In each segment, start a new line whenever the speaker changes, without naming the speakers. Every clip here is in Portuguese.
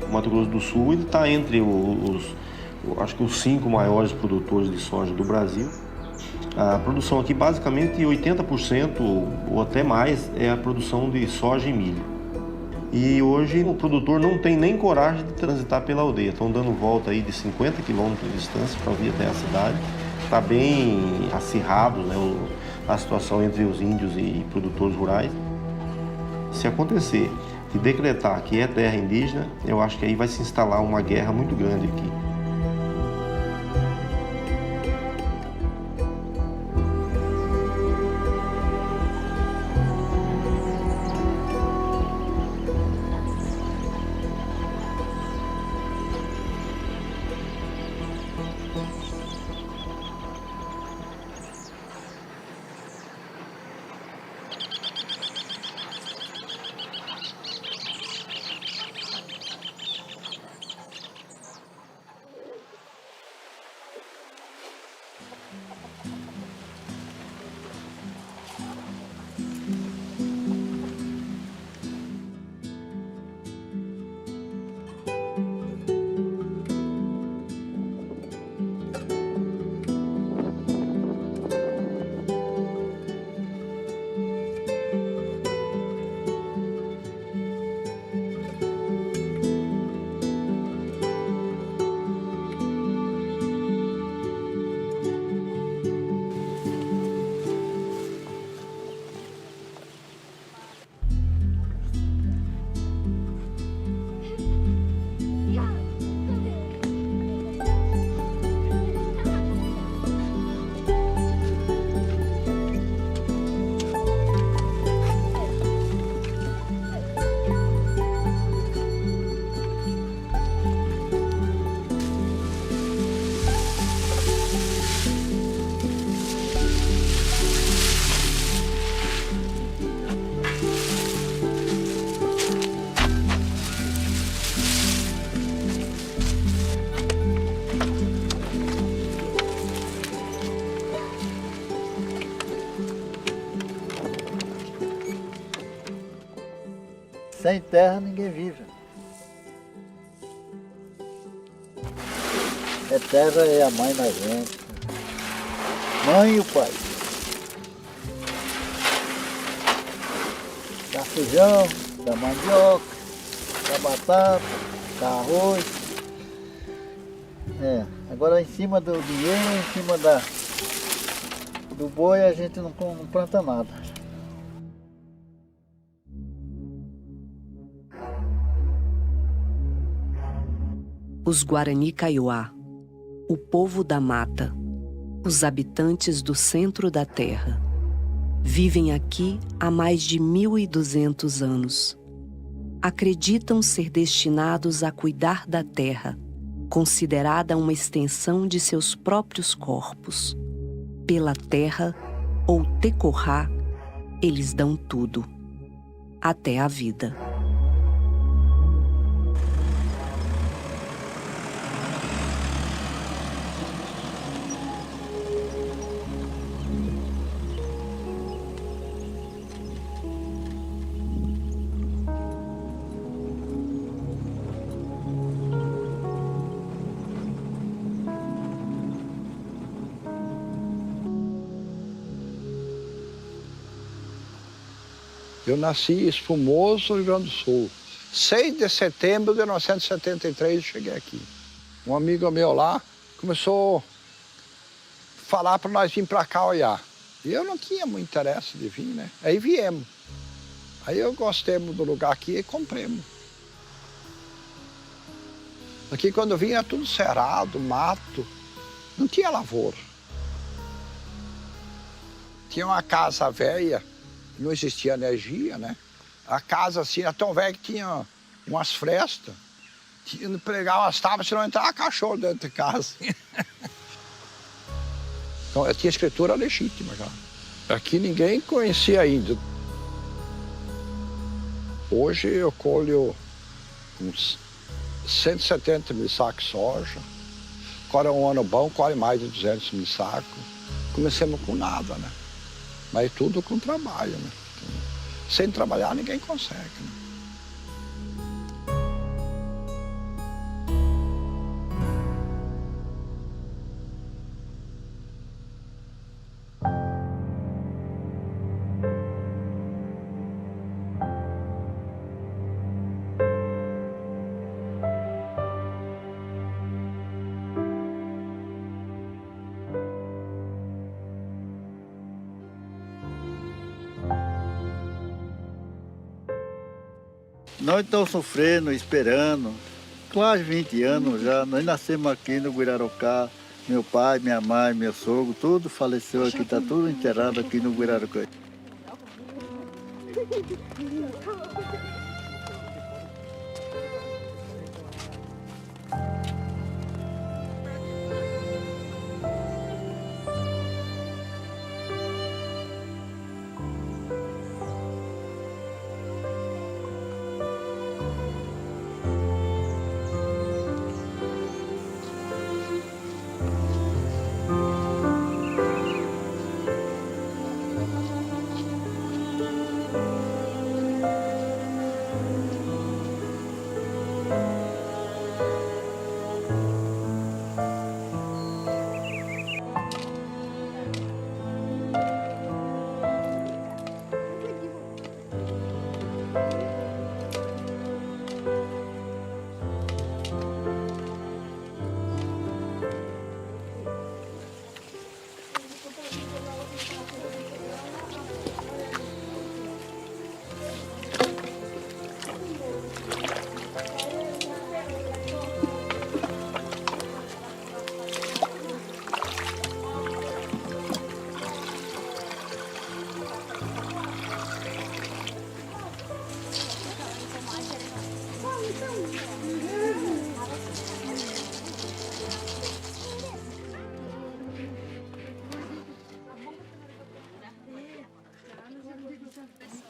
O Mato Grosso do Sul está entre acho que os 5 maiores produtores de soja do Brasil. A produção aqui, basicamente, 80% ou até mais é a produção de soja e milho. E hoje o produtor não tem nem coragem de transitar pela aldeia. Estão dando volta aí de 50 quilômetros de distância para vir até a cidade. Está bem acirrado, né, a situação entre os índios e produtores rurais. Se acontecer de decretar que é terra indígena, eu acho que aí vai se instalar uma guerra muito grande aqui.
Sem terra ninguém vive. A terra é a mãe da gente. Mãe e o pai. Dá feijão, dá mandioca, dá batata, dá arroz. Agora em cima do dinheiro, em cima do boi, a gente não planta nada.
Os Guarani Kaiowá, o povo da mata, os habitantes do centro da terra, vivem aqui há mais de 1.200 anos. Acreditam ser destinados a cuidar da terra, considerada uma extensão de seus próprios corpos. Pela terra, ou tecorrá, eles dão tudo, até a vida.
Eu nasci em Espumoso, Rio Grande do Sul. 6 de setembro de 1973 eu cheguei aqui. Um amigo meu lá começou a falar para nós vir para cá olhar. E eu não tinha muito interesse de vir, né? Aí viemos. Aí eu gostemos do lugar aqui e compramos. Aqui quando eu vim era tudo cerrado, mato. Não tinha lavoura. Tinha uma casa velha. Não existia energia, né? A casa assim era tão velha que tinha umas frestas. Pregava as tábuas, senão entrava cachorro dentro de casa. Então, eu tinha escritura legítima já. Aqui ninguém conhecia ainda. Hoje eu colho uns 170 mil sacos de soja. Agora é um ano bom, colhe mais de 200 mil sacos. Comecemos com nada, né? Mas tudo com trabalho, né? Sem trabalhar ninguém consegue, né?
Nós estamos sofrendo, esperando, quase 20 anos já. Nós nascemos aqui no Guirarocá. Meu pai, minha mãe, meu sogro, tudo faleceu aqui, está tudo enterrado aqui no Guirarocá.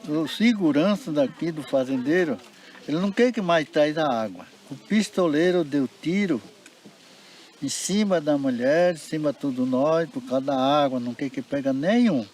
O segurança daqui do fazendeiro, ele não quer que mais traz a água. O pistoleiro deu tiro em cima da mulher, em cima de tudo nós, por causa da água, não quer que pega nenhum.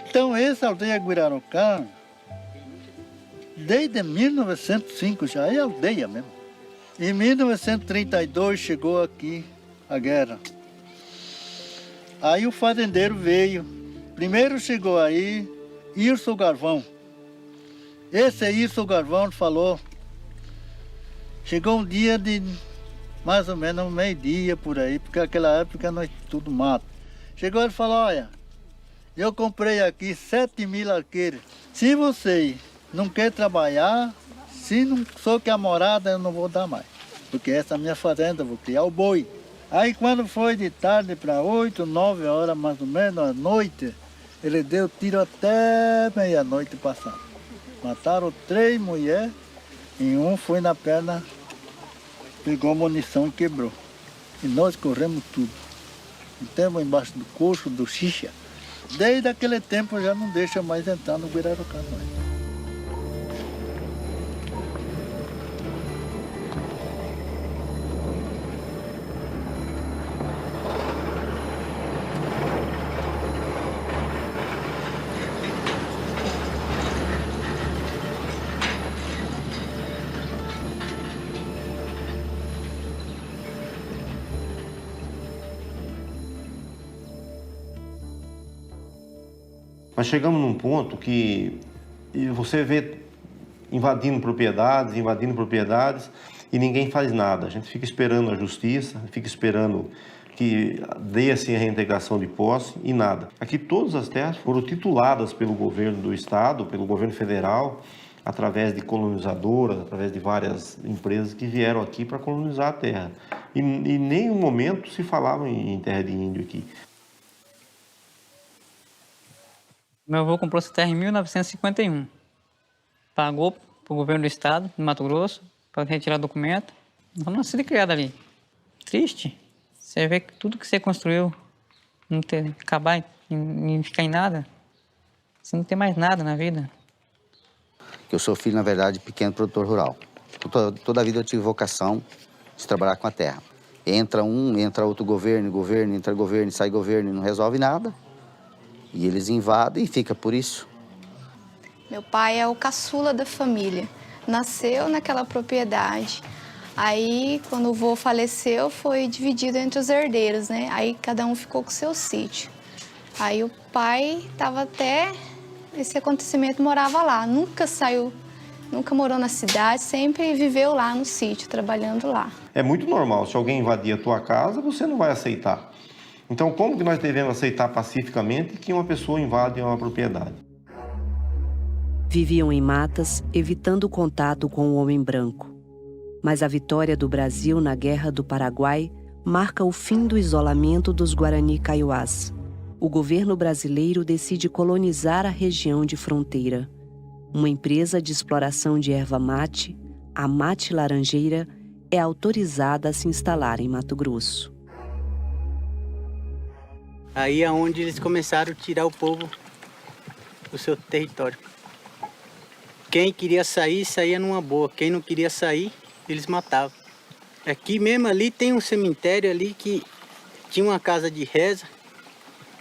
Então, essa aldeia Guirarocá, desde 1905 já é aldeia mesmo. Em 1932 chegou aqui a guerra. Aí o fazendeiro veio. Primeiro chegou aí Irso Garvão. Esse Irso Garvão falou, chegou um dia de mais ou menos meio-dia por aí, porque naquela época nós tudo mato. Chegou e falou, olha, eu comprei aqui 7.000 arqueiros. Se você não quer trabalhar, se não sou que a morada, eu não vou dar mais. Porque essa é a minha fazenda, eu vou criar o boi. Aí quando foi de tarde para 8, 9 horas mais ou menos, à noite, ele deu tiro até meia-noite passada. Mataram 3 mulheres e um foi na perna, pegou munição e quebrou. E nós corremos tudo. Entramos embaixo do coxo, do xixa. Desde aquele tempo já não deixa mais entrar no Guirarocá.
Mas chegamos num ponto que você vê invadindo propriedades e ninguém faz nada. A gente fica esperando a justiça, fica esperando que dê assim a reintegração de posse e nada. Aqui todas as terras foram tituladas pelo governo do estado, pelo governo federal, através de colonizadoras, através de várias empresas que vieram aqui para colonizar a terra. E em nenhum momento se falava em terra de índio aqui.
Meu avô comprou essa terra em 1951. Pagou para o governo do estado de Mato Grosso para retirar documento. Eu nasci criado ali. Triste. Você vê que tudo que você construiu não ter, acabar e ficar em nada. Você não tem mais nada na vida.
Eu sou filho, na verdade, de pequeno produtor rural. Toda a vida eu tive vocação de trabalhar com a terra. Entra um, entra outro governo, entra governo, sai governo e não resolve nada. E eles invadem e fica por isso.
Meu pai é o caçula da família. Nasceu naquela propriedade. Aí, quando o vô faleceu, foi dividido entre os herdeiros, né? Aí cada um ficou com o seu sítio. Aí o pai estava até esse acontecimento, morava lá. Nunca saiu, nunca morou na cidade, sempre viveu lá no sítio, trabalhando lá.
É muito normal, se alguém invadir a tua casa, você não vai aceitar. Então, como que nós devemos aceitar pacificamente que uma pessoa invade uma propriedade?
Viviam em matas, evitando o contato com o homem branco. Mas a vitória do Brasil na Guerra do Paraguai marca o fim do isolamento dos Guarani Kaiowás. O governo brasileiro decide colonizar a região de fronteira. Uma empresa de exploração de erva mate, a Mate Laranjeira, é autorizada a se instalar em Mato Grosso.
Aí é onde eles começaram a tirar o povo do seu território. Quem queria sair, saía numa boa. Quem não queria sair, eles matavam. Aqui mesmo ali tem um cemitério ali que tinha uma casa de reza,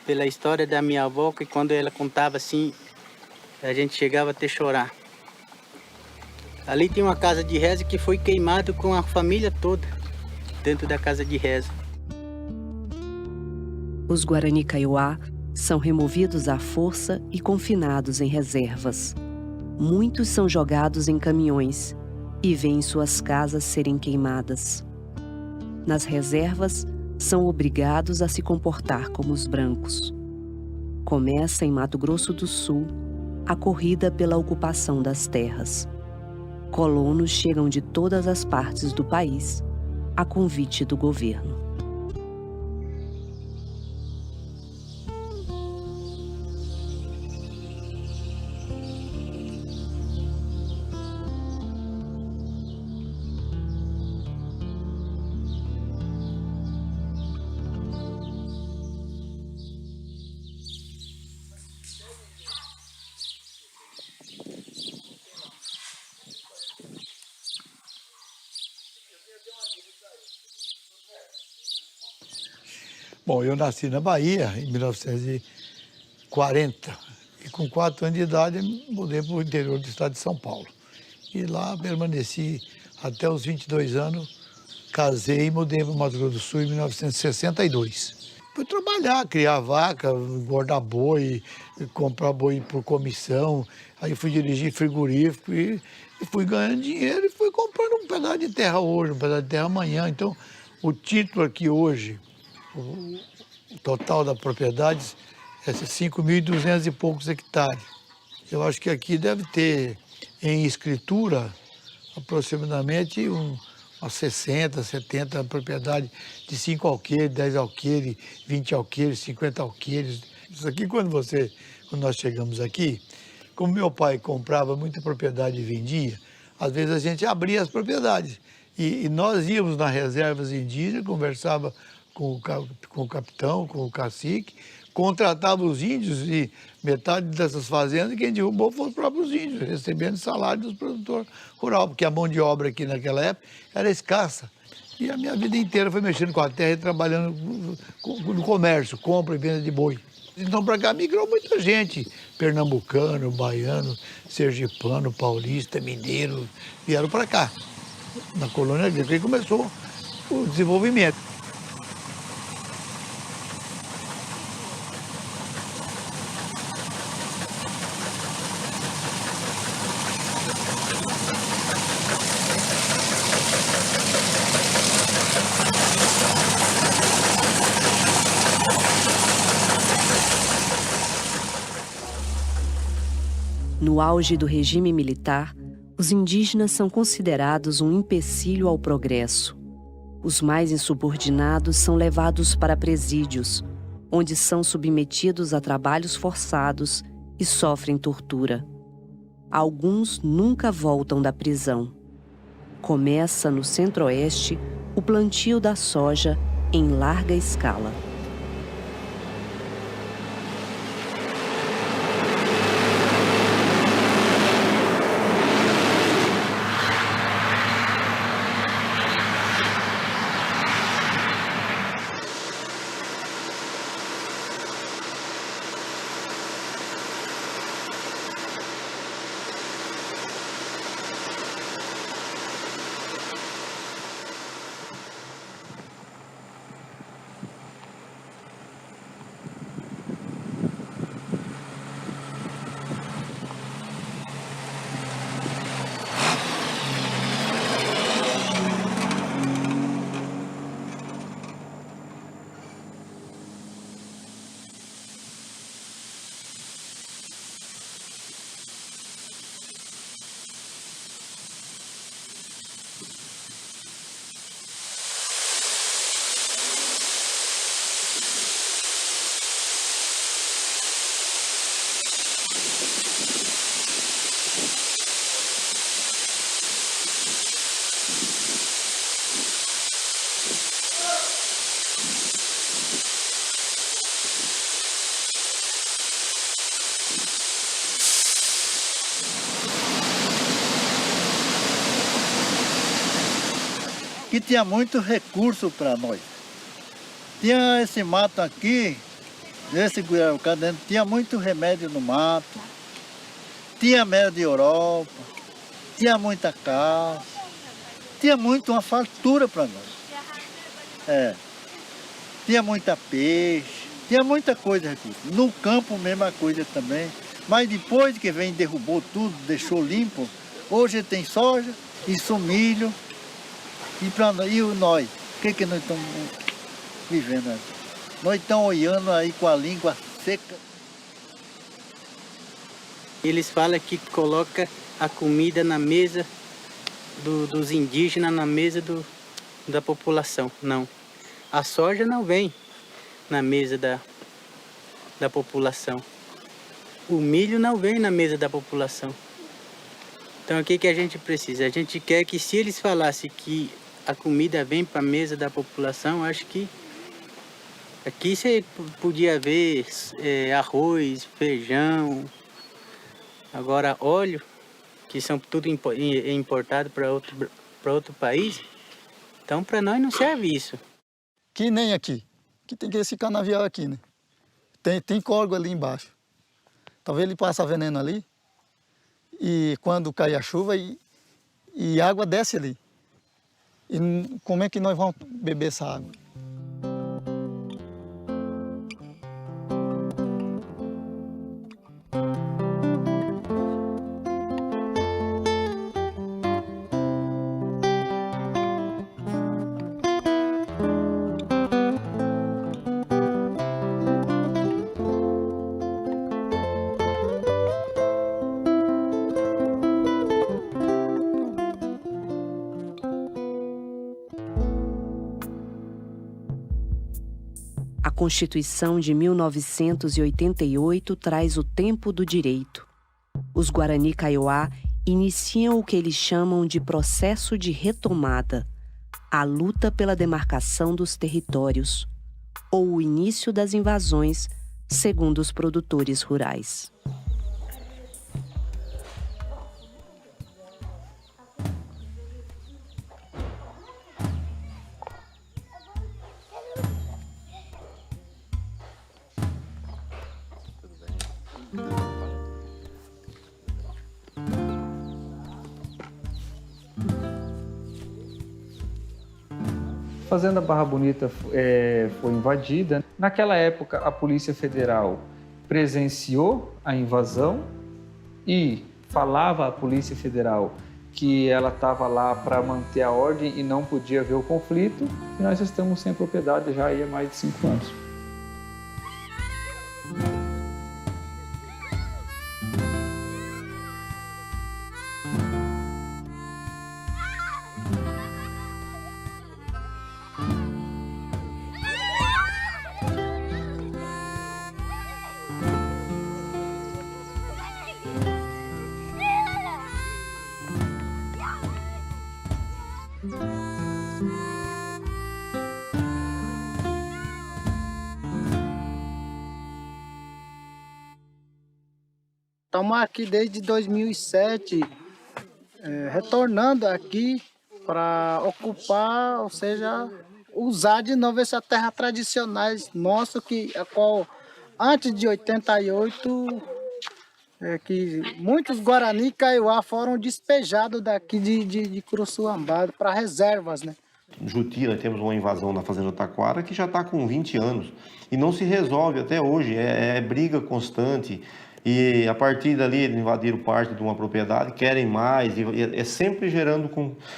pela história da minha avó, que quando ela contava assim, a gente chegava até chorar. Ali tem uma casa de reza que foi queimado com a família toda dentro da casa de reza.
Os Guarani Kaiowá são removidos à força e confinados em reservas. Muitos são jogados em caminhões e veem suas casas serem queimadas. Nas reservas, são obrigados a se comportar como os brancos. Começa em Mato Grosso do Sul a corrida pela ocupação das terras. Colonos chegam de todas as partes do país a convite do governo.
Bom, eu nasci na Bahia em 1940 e com 4 anos de idade mudei para o interior do estado de São Paulo. E lá permaneci até os 22 anos, casei e mudei para o Mato Grosso do Sul em 1962. Fui trabalhar, criar vaca, engordar boi, comprar boi por comissão, aí fui dirigir frigorífico e fui ganhando dinheiro e fui comprando um pedaço de terra hoje, um pedaço de terra amanhã. Então, o título aqui hoje, o total da propriedade é 5.200 e poucos hectares. Eu acho que aqui deve ter, em escritura, aproximadamente umas 60, 70 propriedades de 5 alqueires, 10 alqueires, 20 alqueires, 50 alqueires. Isso aqui, quando nós chegamos aqui, como meu pai comprava muita propriedade e vendia, às vezes a gente abria as propriedades. E nós íamos nas reservas indígenas, conversava com o capitão, com o cacique, contratava os índios e metade dessas fazendas quem derrubou foram os próprios índios, recebendo salário dos produtores rurais, porque a mão de obra aqui naquela época era escassa. E a minha vida inteira foi mexendo com a terra e trabalhando no comércio, compra e venda de boi. Então para cá migrou muita gente, pernambucano, baiano, sergipano, paulista, mineiro, vieram para cá. Na colônia agrícola começou o desenvolvimento.
No auge do regime militar, os indígenas são considerados um empecilho ao progresso. Os mais insubordinados são levados para presídios, onde são submetidos a trabalhos forçados e sofrem tortura. Alguns nunca voltam da prisão. Começa no Centro-Oeste o plantio da soja em larga escala.
aqui tinha muito recurso para nós. Tinha esse mato aqui, esse Guiraucá dentro, tinha muito remédio no mato, tinha mel de Europa, tinha muita caça, tinha muito uma fartura para nós. Tinha muita peixe, tinha muita coisa aqui. No campo, mesma coisa também. Mas depois que vem, derrubou tudo, deixou limpo, hoje tem soja, isso milho. E nós, o que nós estamos vivendo aqui? Nós estamos olhando aí com a língua seca.
Eles falam que coloca a comida na mesa dos indígenas, na mesa da população. Não. A soja não vem na mesa da população. O milho não vem na mesa da população. Então o que a gente precisa? A gente quer que se eles falassem que a comida vem para a mesa da população, acho que aqui você podia ver arroz, feijão, agora óleo, que são tudo importado para outro país. Então para nós não serve isso.
Que nem aqui, que tem esse canavial aqui, né? Tem córrego ali embaixo. Talvez ele passe veneno ali, e quando cai a chuva, e a água desce ali. E como é que nós vamos beber essa água?
A Constituição de 1988 traz o tempo do direito. Os Guarani Kaiowá iniciam o que eles chamam de processo de retomada, a luta pela demarcação dos territórios, ou o início das invasões, segundo os produtores rurais.
A Fazenda Barra Bonita foi invadida. Naquela época, a Polícia Federal presenciou a invasão e falava à Polícia Federal que ela estava lá para manter a ordem e não podia ver o conflito. E nós estamos sem propriedade já há mais de 5 anos.
Estamos aqui desde 2007, retornando aqui para ocupar, ou seja, usar de novo essa terra tradicionais nossa, a qual antes de 88, que muitos Guarani Kaiowá foram despejados daqui de Curuçuambá para reservas, né?
Em Juti, nós temos uma invasão na Fazenda Taquara que já está com 20 anos e não se resolve até hoje, é briga constante. E a partir dali eles invadiram parte de uma propriedade, querem mais, e é sempre gerando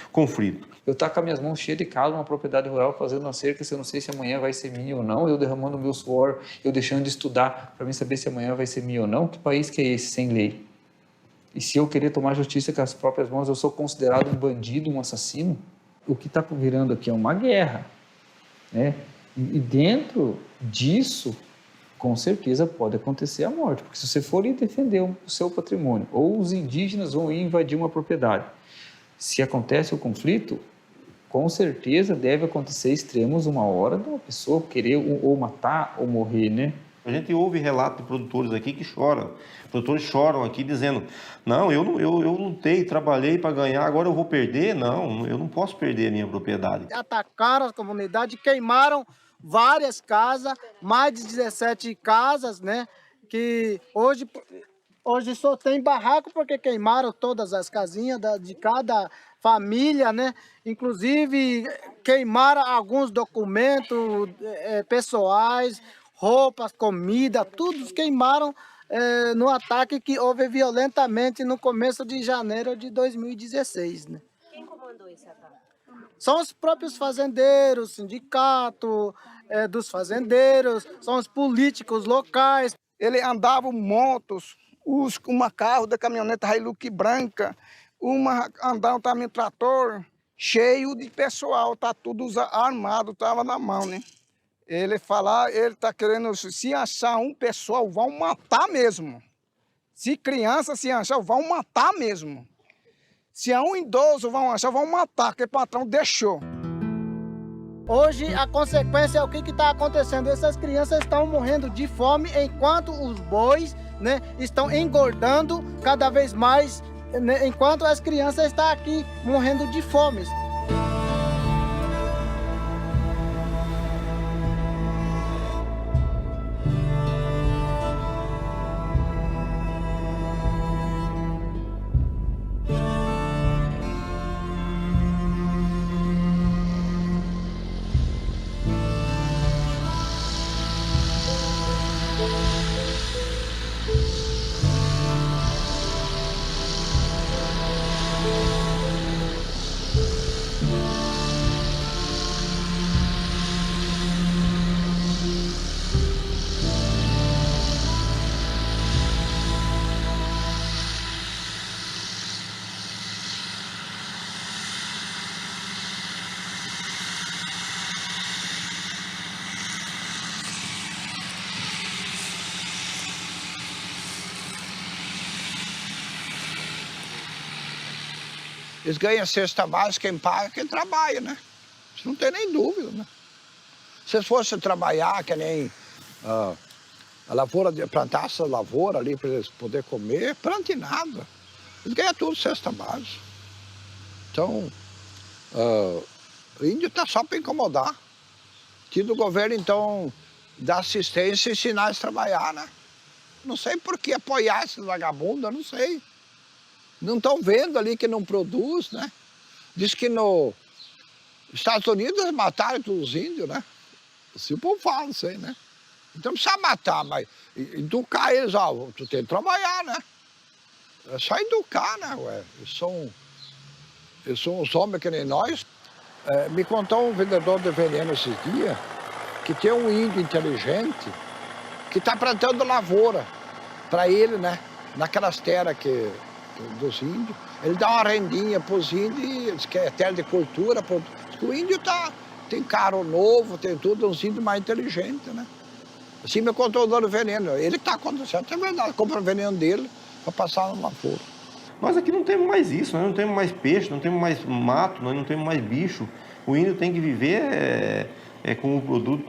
conflito.
Eu estou com as minhas mãos cheias de calo numa propriedade rural fazendo uma cerca, se eu não sei se amanhã vai ser minha ou não, eu derramando meu suor, eu deixando de estudar para mim saber se amanhã vai ser minha ou não. Que país que é esse sem lei? E se eu querer tomar justiça com as próprias mãos, eu sou considerado um bandido, um assassino? O que está virando aqui é uma guerra, né? E dentro disso, com certeza pode acontecer a morte, porque se você for ir defender o seu patrimônio, ou os indígenas vão ir invadir uma propriedade, se acontece o conflito, com certeza deve acontecer extremos uma hora de uma pessoa querer ou matar ou morrer, né?
A gente ouve relatos de produtores aqui que choram. Produtores choram aqui dizendo, não, eu lutei, trabalhei para ganhar, agora eu vou perder? Não, eu não posso perder a minha propriedade.
Atacaram a comunidade, queimaram várias casas, mais de 17 casas, né? Que hoje só tem barraco porque queimaram todas as casinhas de cada família, né? Inclusive queimaram alguns documentos pessoais, roupas, comida, tudo queimaram no ataque que houve violentamente no começo de janeiro de 2016, né?
Quem comandou esse ataque?
São os próprios fazendeiros, sindicato dos fazendeiros, são os políticos locais.
Ele andava motos, uma carro da caminhonete Hilux branca, andava também trator, cheio de pessoal, tá tudo armado, tava na mão, né? Ele tá querendo, se achar um pessoal, vão matar mesmo. Se criança se achar, vão matar mesmo. Se é um idoso, vão achar, vão matar, que o patrão deixou.
Hoje a consequência é o que está acontecendo. Essas crianças estão morrendo de fome enquanto os bois, né, estão engordando cada vez mais, né, enquanto as crianças estão aqui morrendo de fome.
Eles ganham cesta básica, quem paga, quem trabalha, né? Isso não tem nem dúvida, né? Se eles fossem trabalhar, que nem a lavoura, plantar essa lavoura ali para eles poderem comer, plante nada. Eles ganham tudo cesta básica. Então, o índio está só para incomodar. Tira o governo, então, dar assistência e ensinar eles a trabalhar, né? Não sei por que apoiar esses vagabundos, não sei. Não estão vendo ali que não produz, né? Diz que nos Estados Unidos mataram todos os índios, né? Assim o povo fala, isso aí, né? Então não precisa matar, mas educar eles, ó, tu tem que trabalhar, né? É só educar, né, ué? Eles são uns homens que nem nós. Me contou um vendedor de veneno esses dias que tem um índio inteligente que está plantando lavoura para ele, né? Naquelas terras dos índios. Ele dá uma rendinha para os índios, que é terra de cultura. O índio tem carro novo, tem tudo, uns índios mais inteligentes, né? Assim me contou o dono do veneno. Ele que está acontecendo, é verdade, compra o veneno dele para passar na lavoura.
Nós aqui não temos mais isso, nós não temos mais peixe, não temos mais mato, nós não temos mais bicho. O índio tem que viver com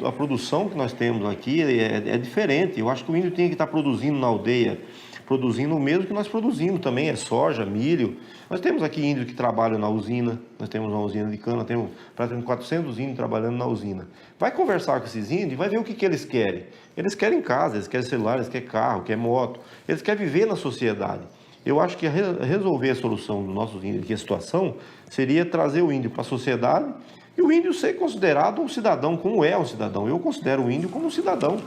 a produção que nós temos aqui, é diferente. Eu acho que o índio tem que estar produzindo na aldeia, produzindo o mesmo que nós produzimos também, é soja, milho. Nós temos aqui índios que trabalham na usina, nós temos uma usina de cana, temos praticamente 400 índios trabalhando na usina. Vai conversar com esses índios e vai ver o que eles querem. Eles querem casa, eles querem celular, eles querem carro, querem moto, eles querem viver na sociedade. Eu acho que resolver a solução dos nossos índios aqui, a situação, seria trazer o índio para a sociedade e o índio ser considerado um cidadão, como é um cidadão. Eu considero o índio como um cidadão.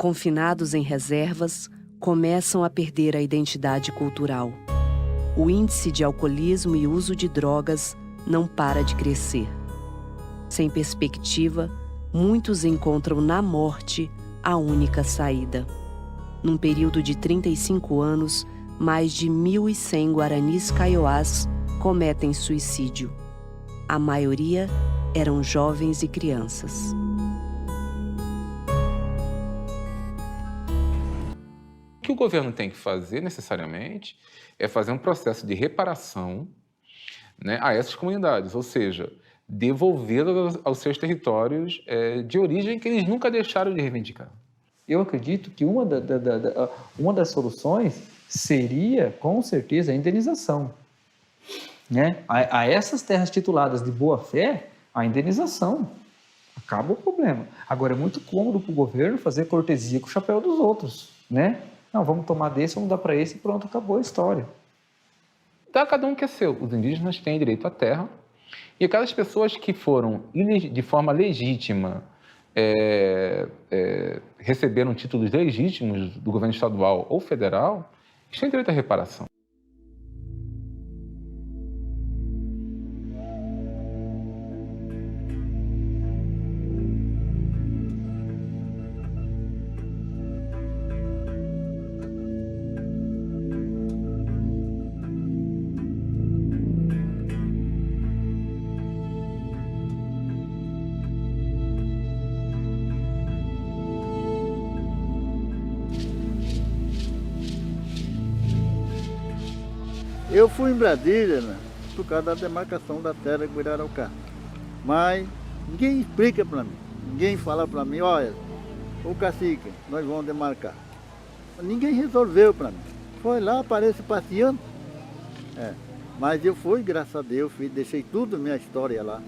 Confinados em reservas, começam a perder a identidade cultural. O índice de alcoolismo e uso de drogas não para de crescer. Sem perspectiva, muitos encontram na morte a única saída. Num período de 35 anos, mais de 1.100 guaranis kaiowás cometem suicídio. A maioria eram jovens e crianças.
O que o governo tem que fazer, necessariamente, é fazer um processo de reparação, né, a essas comunidades, ou seja, devolvê-las aos seus territórios de origem que eles nunca deixaram de reivindicar.
Eu acredito que uma das soluções seria, com certeza, a indenização. Né? A essas terras tituladas de boa-fé, a indenização. Acaba o problema. Agora, é muito cômodo para o governo fazer cortesia com o chapéu dos outros. Né? Não, vamos tomar desse, vamos dar para esse e pronto, acabou a história.
Dá cada um que é seu. Os indígenas têm direito à terra e aquelas pessoas que foram, de forma legítima, receberam títulos legítimos do governo estadual ou federal, eles têm direito à reparação.
Eu fui em Brasília, né, por causa da demarcação da terra de Guiraraucá. Mas ninguém explica para mim, ninguém fala para mim, olha, o cacique, nós vamos demarcar. Ninguém resolveu para mim. Foi lá, aparece passeando. Mas eu fui, graças a Deus, deixei tudo minha história lá.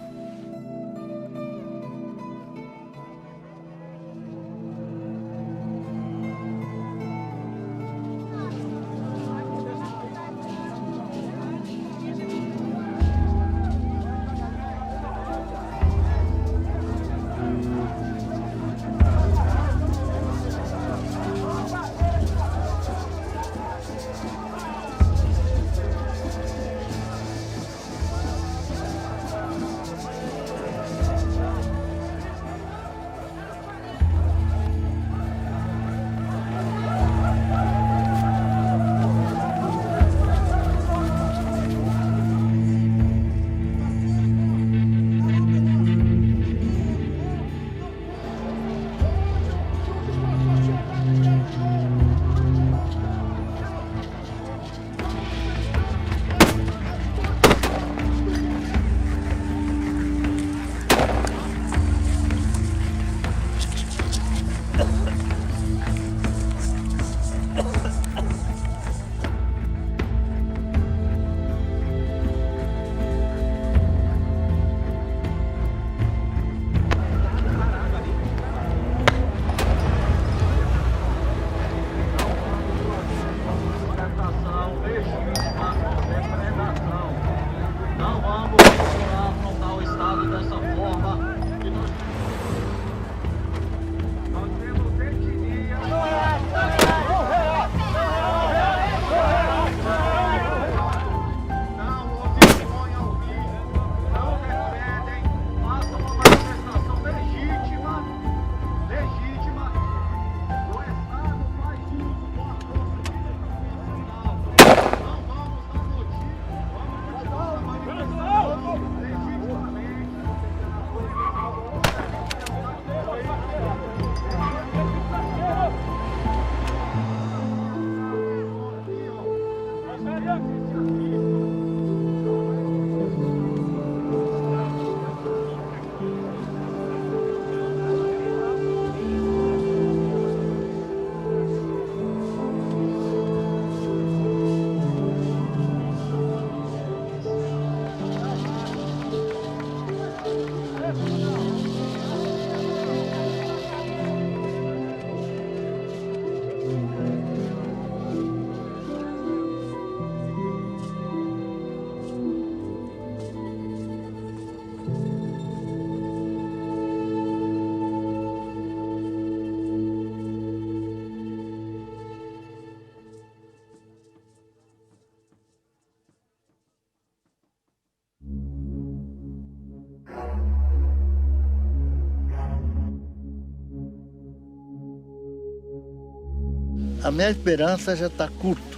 a minha esperança já está curta.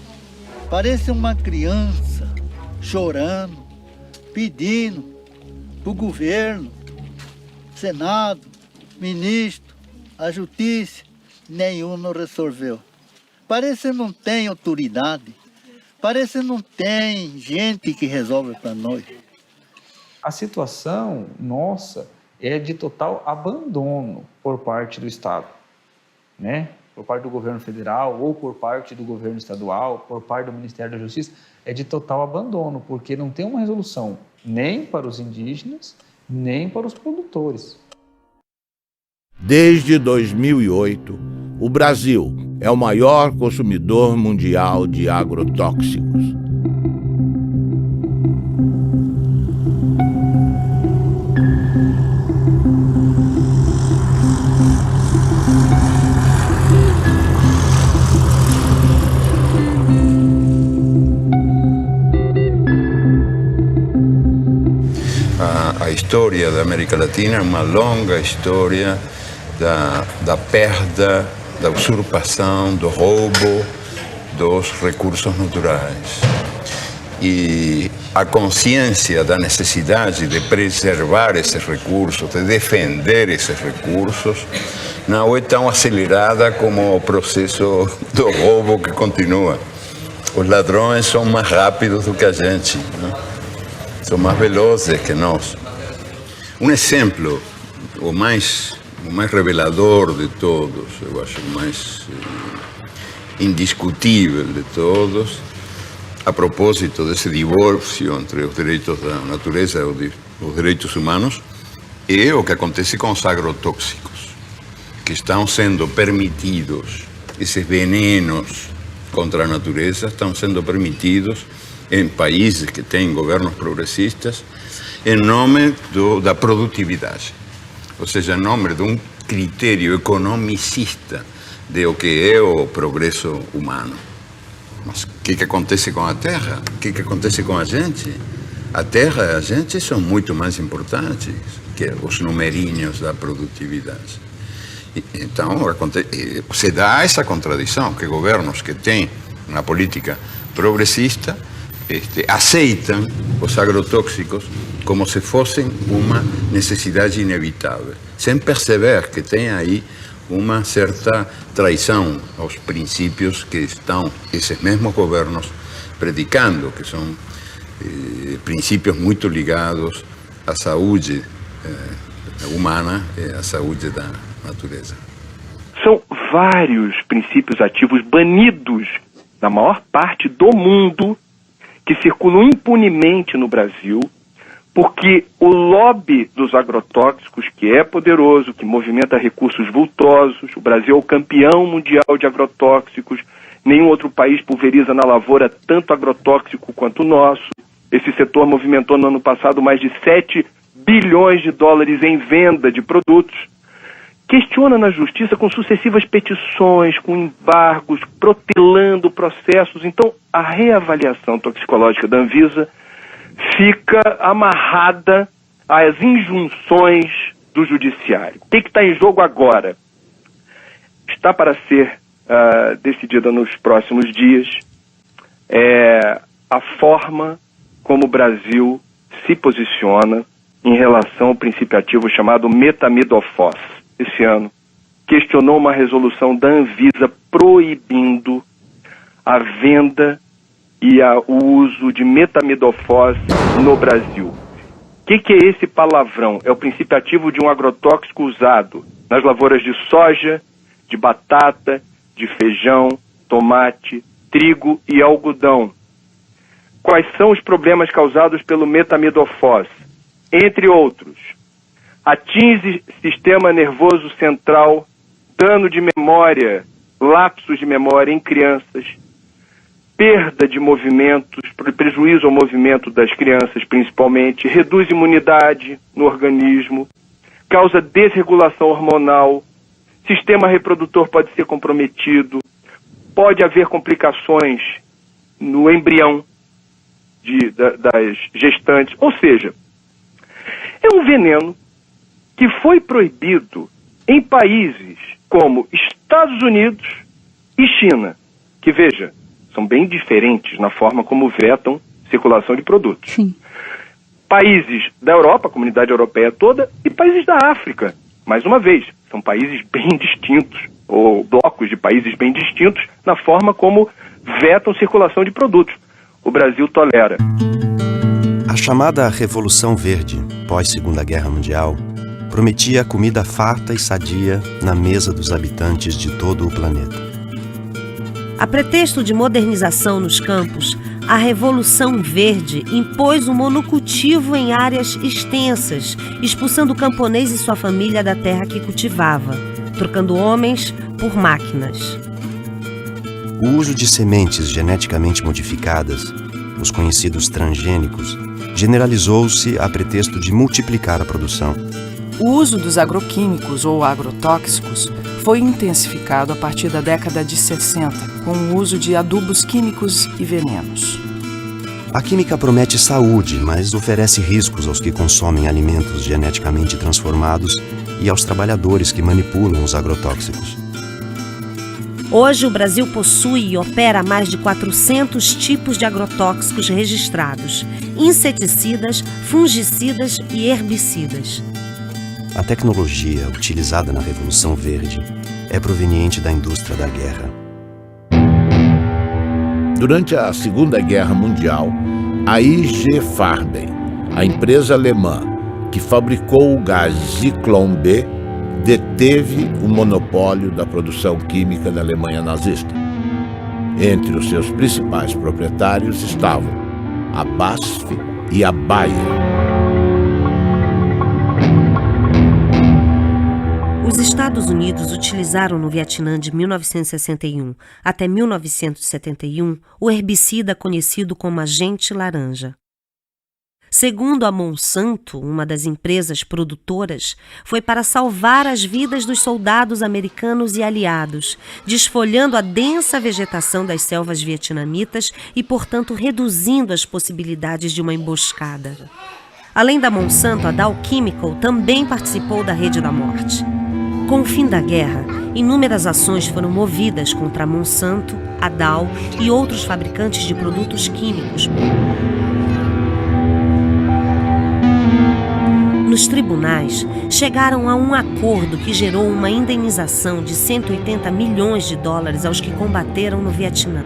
Parece uma criança chorando, pedindo para o governo, Senado, ministro, a justiça, nenhum não resolveu. Parece que não tem autoridade, parece que não tem gente que resolve para nós.
A situação nossa é de total abandono por parte do Estado, né? Por parte do governo federal ou por parte do governo estadual, por parte do Ministério da Justiça, é de total abandono, porque não tem uma resolução nem para os indígenas, nem para os produtores.
Desde 2008, o Brasil é o maior consumidor mundial de agrotóxicos.
A história da América Latina é uma longa história da perda, da usurpação, do roubo dos recursos naturais. E a consciência da necessidade de preservar esses recursos, de defender esses recursos, não é tão acelerada como o processo do roubo que continua. Os ladrões são mais rápidos do que a gente, né? São mais velozes que nós. Um exemplo, o mais revelador de todos, eu acho o mais indiscutível de todos, a propósito desse divórcio entre os direitos da natureza e os direitos humanos, é o que acontece com os agrotóxicos, que estão sendo permitidos, esses venenos contra a natureza estão sendo permitidos em países que têm governos progressistas, em nome da produtividade. Ou seja, em nome de um critério economicista de o que é o progresso humano. Mas o que acontece com a terra? O que acontece com a gente? A terra e a gente são muito mais importantes que os numerinhos da produtividade. Então, se dá essa contradição, que governos que têm uma política progressista aceitam os agrotóxicos como se fossem uma necessidade inevitável, sem perceber que tem aí uma certa traição aos princípios que estão esses mesmos governos predicando, que são princípios muito ligados à saúde humana e à saúde da natureza.
São vários princípios ativos banidos na maior parte do mundo que circulam impunemente no Brasil, porque o lobby dos agrotóxicos, que é poderoso, que movimenta recursos vultosos, o Brasil é o campeão mundial de agrotóxicos, nenhum outro país pulveriza na lavoura tanto agrotóxico quanto o nosso. Esse setor movimentou no ano passado mais de 7 bilhões de dólares em venda de produtos. Questiona na justiça com sucessivas petições, com embargos, protelando processos. Então, a reavaliação toxicológica da Anvisa fica amarrada às injunções do judiciário. O que está em jogo agora? Está para ser decidida nos próximos dias a forma como o Brasil se posiciona em relação ao princípio ativo chamado metamidofos. Esse ano, questionou uma resolução da Anvisa proibindo a venda e o uso de metamidofos no Brasil. O que é esse palavrão? É o princípio ativo de um agrotóxico usado nas lavouras de soja, de batata, de feijão, tomate, trigo e algodão. Quais são os problemas causados pelo metamidofos? Entre outros, atinge sistema nervoso central, dano de memória, lapsos de memória em crianças, perda de movimentos, prejuízo ao movimento das crianças principalmente, reduz imunidade no organismo, causa desregulação hormonal, sistema reprodutor pode ser comprometido, pode haver complicações no embrião das gestantes, ou seja, é um veneno que foi proibido em países como Estados Unidos, E China, que veja, são bem diferentes na forma como vetam circulação de produtos.
Sim.
Países da Europa, a comunidade europeia toda, e países da África. Mais uma vez, são países bem distintos, ou blocos de países bem distintos, na forma como vetam circulação de produtos. O Brasil tolera.
A chamada Revolução Verde, pós-Segunda Guerra Mundial, prometia comida farta e sadia na mesa dos habitantes de todo o planeta.
A pretexto de modernização nos campos, a Revolução Verde impôs o monocultivo em áreas extensas, expulsando o camponês e sua família da terra que cultivava, trocando homens por máquinas.
O uso de sementes geneticamente modificadas, os conhecidos transgênicos, generalizou-se a pretexto de multiplicar a produção.
O uso dos agroquímicos ou agrotóxicos foi intensificado a partir da década de 60, com o uso de adubos químicos e venenos.
A química promete saúde, mas oferece riscos aos que consomem alimentos geneticamente transformados e aos trabalhadores que manipulam os agrotóxicos.
Hoje, o Brasil possui e opera mais de 400 tipos de agrotóxicos registrados, inseticidas, fungicidas e herbicidas.
A tecnologia utilizada na Revolução Verde é proveniente da indústria da guerra.
Durante a Segunda Guerra Mundial, a IG Farben, a empresa alemã que fabricou o gás Zyklon B, deteve o monopólio da produção química da Alemanha nazista. Entre os seus principais proprietários estavam a BASF e a Bayer.
Os Estados Unidos utilizaram no Vietnã de 1961 até 1971 o herbicida conhecido como agente laranja. Segundo a Monsanto, uma das empresas produtoras, foi para salvar as vidas dos soldados americanos e aliados, desfolhando a densa vegetação das selvas vietnamitas e, portanto, reduzindo as possibilidades de uma emboscada. Além da Monsanto, a Dow Chemical também participou da Rede da Morte. Com o fim da guerra, inúmeras ações foram movidas contra a Monsanto, a Dow e outros fabricantes de produtos químicos. Nos tribunais, chegaram a um acordo que gerou uma indenização de 180 milhões de dólares aos que combateram no Vietnã.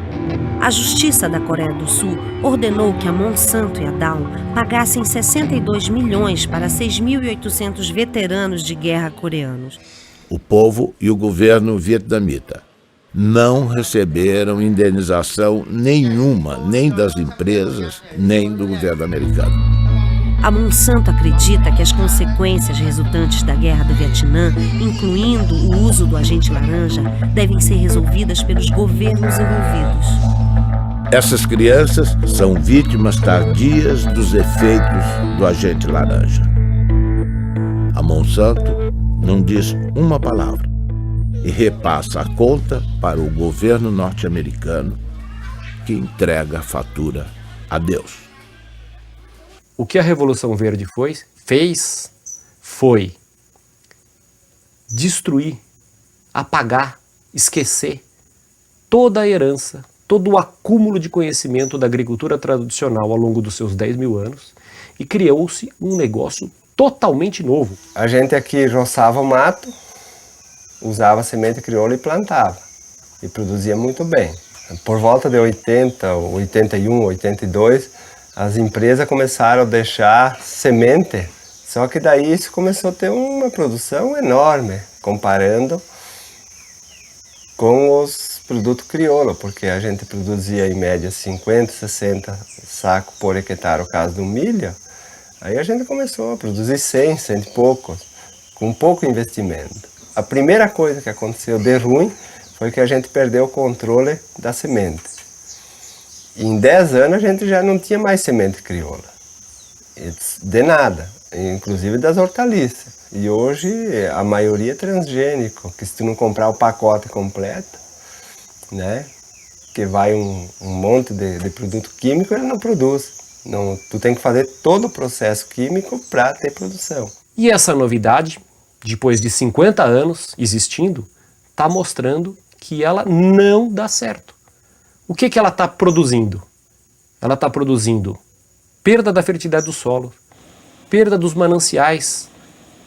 A Justiça da Coreia do Sul ordenou que a Monsanto e a Dow pagassem 62 milhões para 6.800 veteranos de guerra coreanos.
O povo e o governo vietnamita não receberam indenização nenhuma, nem das empresas, nem do governo americano.
A Monsanto acredita que as consequências resultantes da guerra do Vietnã, incluindo o uso do agente laranja, devem ser resolvidas pelos governos envolvidos.
Essas crianças são vítimas tardias dos efeitos do agente laranja. A Monsanto não diz uma palavra e repassa a conta para o governo norte-americano, que entrega a fatura a Deus.
O que a Revolução Verde fez foi destruir, apagar, esquecer toda a herança, todo o acúmulo de conhecimento da agricultura tradicional ao longo dos seus 10 mil anos e criou-se um negócio totalmente novo.
A gente aqui roçava o mato, usava semente crioula e plantava. E produzia muito bem. Por volta de 80, 81, 82, as empresas começaram a deixar semente, só que daí isso começou a ter uma produção enorme, comparando com os produtos crioula, porque a gente produzia em média 50, 60 sacos por hectare, no caso do milho. Aí a gente começou a produzir 100 e poucos, com pouco investimento. A primeira coisa que aconteceu de ruim foi que a gente perdeu o controle da semente. E em 10 anos a gente já não tinha mais semente crioula, de nada, inclusive das hortaliças. E hoje a maioria é transgênico, que se tu não comprar o pacote completo, né, que vai um monte de produto químico, ele não produz. Não, tu tem que fazer todo o processo químico para ter produção.
E essa novidade, depois de 50 anos existindo, está mostrando que ela não dá certo. O que ela está produzindo? Ela está produzindo perda da fertilidade do solo, perda dos mananciais,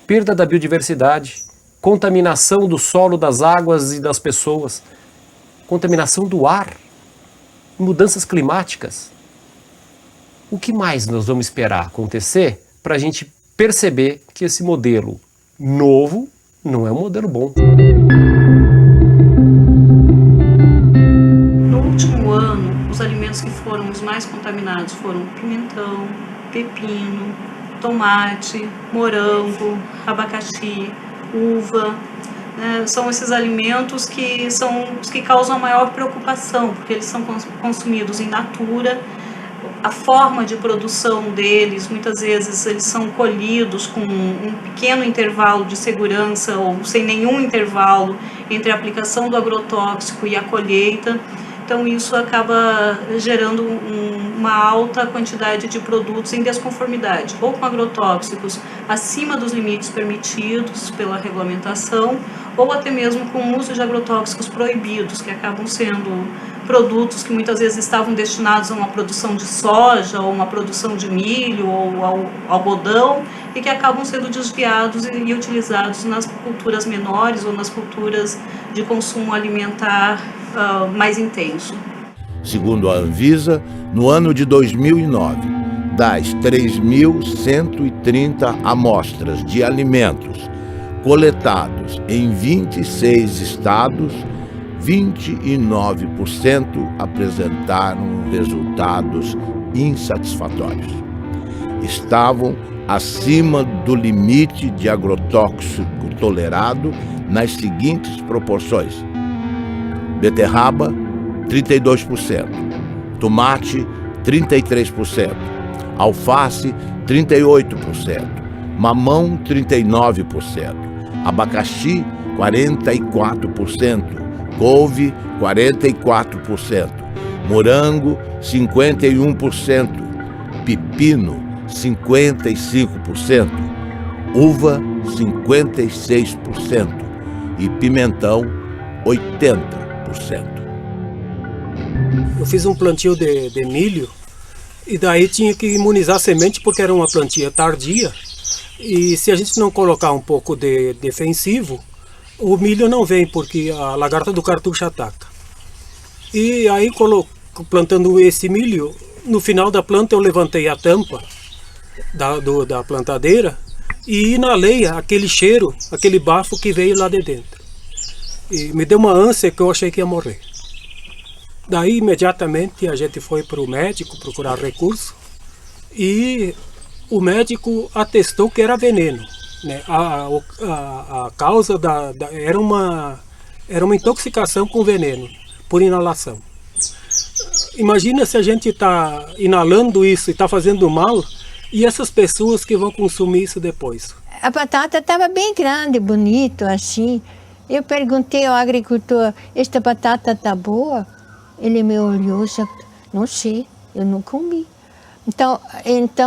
perda da biodiversidade, contaminação do solo, das águas e das pessoas, contaminação do ar, mudanças climáticas. O que mais nós vamos esperar acontecer para a gente perceber que esse modelo novo não é um modelo bom?
No último ano, os alimentos que foram os mais contaminados foram pimentão, pepino, tomate, morango, abacaxi, uva. São esses alimentos que são os que causam a maior preocupação, porque eles são consumidos in natura. A forma de produção deles, muitas vezes eles são colhidos com um pequeno intervalo de segurança ou sem nenhum intervalo entre a aplicação do agrotóxico e a colheita. Então isso acaba gerando uma alta quantidade de produtos em desconformidade, ou com agrotóxicos acima dos limites permitidos pela regulamentação, ou até mesmo com o uso de agrotóxicos proibidos, que acabam sendo produtos que muitas vezes estavam destinados a uma produção de soja, ou uma produção de milho, ou ao algodão, e que acabam sendo desviados e utilizados nas culturas menores ou nas culturas de consumo alimentar mais intenso.
Segundo a Anvisa, no ano de 2009, das 3.130 amostras de alimentos coletados em 26 estados, 29% apresentaram resultados insatisfatórios. Estavam acima do limite de agrotóxico tolerado nas seguintes proporções: beterraba, 32%, tomate, 33%, alface, 38%, mamão, 39%, abacaxi, 44%, couve, 44%, morango, 51%, pepino, 55%, uva, 56% e pimentão, 80%.
Eu fiz um plantio de milho e daí tinha que imunizar a semente porque era uma plantia tardia, e se a gente não colocar um pouco de defensivo, o milho não vem porque a lagarta do cartucho ataca. E aí, plantando esse milho, no final da planta eu levantei a tampa da plantadeira e inalei aquele cheiro, aquele bafo que veio lá de dentro. E me deu uma ânsia que eu achei que ia morrer. Daí, imediatamente, a gente foi para o médico procurar recurso e o médico atestou que era veneno. Né? A causa era uma intoxicação com veneno por inalação. Imagina se a gente está inalando isso e está fazendo mal, e essas pessoas que vão consumir isso depois.
A batata estava bem grande, bonito, assim. Eu perguntei ao agricultor: esta batata está boa? Ele me olhou e disse: não sei, eu não comi. Então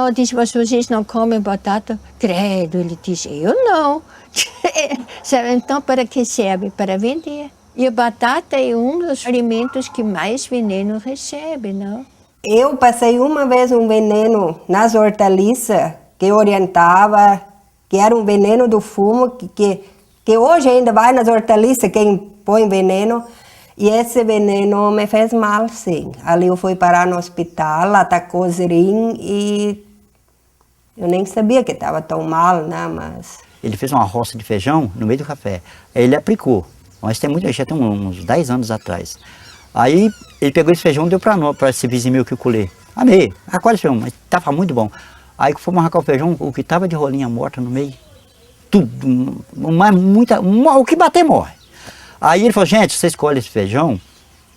eu disse: vocês não comem batata? Credo, ele disse: eu não. Então, para que serve? Para vender. E a batata é um dos alimentos que mais veneno recebe, não?
Eu passei uma vez um veneno nas hortaliças que orientava, que era um veneno do fumo, que hoje ainda vai nas hortaliças quem põe veneno. E esse veneno me fez mal, sim. Ali eu fui parar no hospital, atacou o rim e eu nem sabia que estava tão mal, né, mas...
Ele fez uma roça de feijão no meio do café. Aí ele aplicou. Mas já tem uns 10 anos atrás. Aí ele pegou esse feijão e deu para esse vizinho meu que eu colhei. Amei, qual esse feijão? Mas estava muito bom. Aí que fomos arrancar o feijão, o que estava de rolinha morta no meio, tudo, o que bater morre. Aí ele falou: gente, você escolhe esse feijão,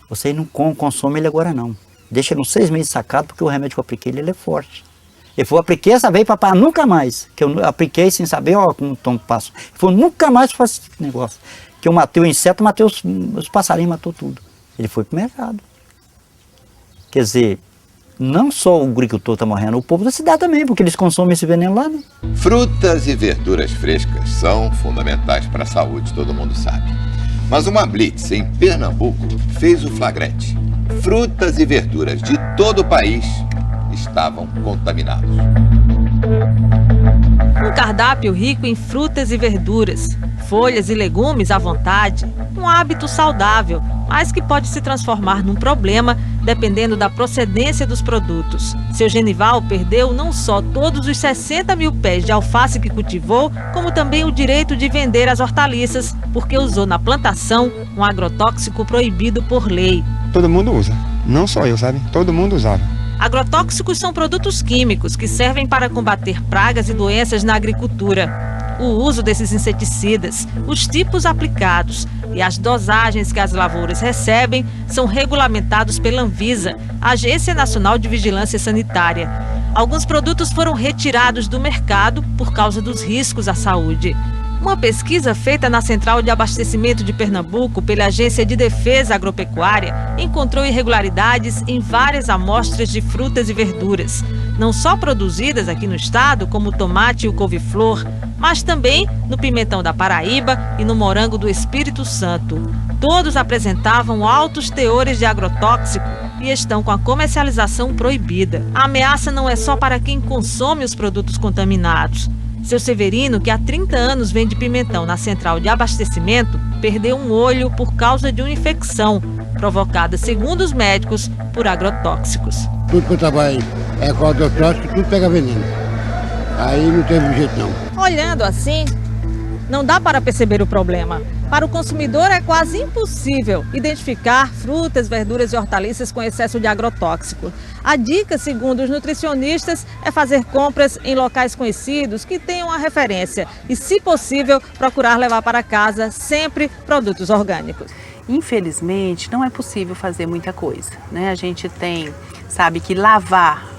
você não consome ele agora não. Deixa ele uns 6 meses sacado, porque o remédio que eu apliquei ele é forte. Ele falou: apliquei essa vez para nunca mais. Que eu apliquei sem saber, ó, como tom passo. Ele falou: nunca mais faço esse negócio. Que eu matei o inseto, matei os passarinhos, matou tudo. Ele foi pro mercado. Quer dizer, não só o agricultor está morrendo, o povo da cidade também, porque eles consomem esse veneno lá, né?
Frutas e verduras frescas são fundamentais para a saúde, todo mundo sabe.
Mas uma blitz em Pernambuco fez o flagrante. Frutas e verduras de todo o país estavam contaminados.
Um cardápio rico em frutas e verduras, folhas e legumes à vontade, um hábito saudável, mas que pode se transformar num problema dependendo da procedência dos produtos. Seu Genival perdeu não só todos os 60 mil pés de alface que cultivou, como também o direito de vender as hortaliças, porque usou na plantação um agrotóxico proibido por lei.
Todo mundo usa, não só eu, sabe? Todo mundo usava.
Agrotóxicos são produtos químicos que servem para combater pragas e doenças na agricultura. O uso desses inseticidas, os tipos aplicados e as dosagens que as lavouras recebem são regulamentados pela Anvisa, Agência Nacional de Vigilância Sanitária. Alguns produtos foram retirados do mercado por causa dos riscos à saúde. Uma pesquisa feita na Central de Abastecimento de Pernambuco pela Agência de Defesa Agropecuária encontrou irregularidades em várias amostras de frutas e verduras, não só produzidas aqui no estado, como o tomate e o couve-flor, mas também no pimentão da Paraíba e no morango do Espírito Santo. Todos apresentavam altos teores de agrotóxico e estão com a comercialização proibida. A ameaça não é só para quem consome os produtos contaminados. Seu Severino, que há 30 anos vende pimentão na Central de Abastecimento, perdeu um olho por causa de uma infecção provocada, segundo os médicos, por agrotóxicos.
Tudo que eu trabalho é com agrotóxico, tudo pega veneno. Aí não teve jeito não.
Olhando assim, não dá para perceber o problema. Para o consumidor é quase impossível identificar frutas, verduras e hortaliças com excesso de agrotóxico. A dica, segundo os nutricionistas, é fazer compras em locais conhecidos que tenham a referência e, se possível, procurar levar para casa sempre produtos orgânicos.
Infelizmente, não é possível fazer muita coisa, né? A gente sabe que lavar